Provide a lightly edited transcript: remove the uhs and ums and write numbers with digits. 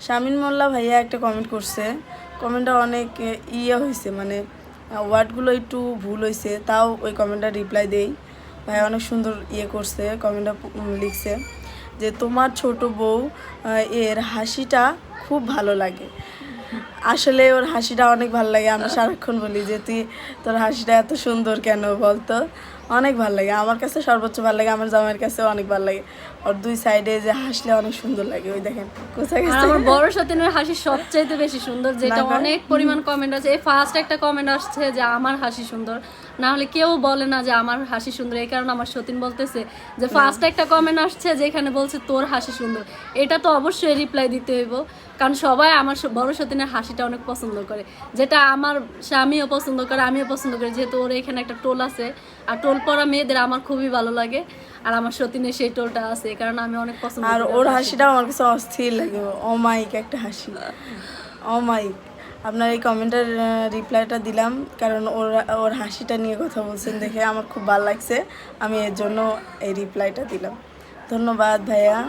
শামিন মোল্লা ভাইয়া একটা কমেন্ট করছে, কমেন্টটা অনেক হয়েছে, মানে ওয়ার্ডগুলো একটু ভুল হয়েছে, তাও ওই কমেন্টটা রিপ্লাই দেই। ভাইয়া অনেক সুন্দর করছে, কমেন্টটা লিখছে যে তোমার ছোট বউ এর হাসিটা খুব ভালো লাগে। আসলে ওর হাসিটা অনেক ভালো লাগে, আমি সারাক্ষণ বলি যে তোর হাসিটা এত সুন্দর কেন বলতো, অনেক ভালো লাগে। আমার কাছে সর্বোচ্চ ভালো লাগে, আমার জামাইয়ের কাছেও অনেক ভালো লাগে। ওর দুই সাইডে যে হাসলে অনেক সুন্দর লাগে, ওই দেখেন কোথায় গেছে। আমার বড় সতীনের হাসি সবচাইতে বেশি সুন্দর, যেটা অনেক পরিমাণ কমেন্ট আছে। এই ফার্স্ট একটা কমেন্ট আসছে যে আমার হাসি সুন্দর, না হলে কেউ বলে না যে আমার হাসি সুন্দর। এই কারণে আমার সতীন বলতেছে যে ফার্স্ট একটা কমেন্ট আসছে যেখানে বলছে তোর হাসি সুন্দর, এটা তো অবশ্যই রিপ্লাই দিতে হইব, কারণ সবাই আমার বড় সতীনের হাসিটা অনেক পছন্দ করে, যেটা আমার স্বামীও পছন্দ করে, আমিও পছন্দ করি, যেহেতু ওর এখানে একটা টোল আছে, আর টোল পরা মেয়েদের আমার খুবই ভালো লাগে, আর আমার সতীনের সেই টোলটা আছে, এই কারণে আমি অনেক পছন্দ আর করি ওর হাসিটা আমার কাছে অস্থির লাগে, অমায়িক একটা হাসি, অমায়িক। আপনার এই কমেন্টের রিপ্লাইটা দিলাম কারণ ওর হাসিটা নিয়ে কথা বলছেন দেখে আমার খুব ভালো লাগছে, আমি এর জন্য এই রিপ্লাইটা দিলাম। ধন্যবাদ ভাইয়া।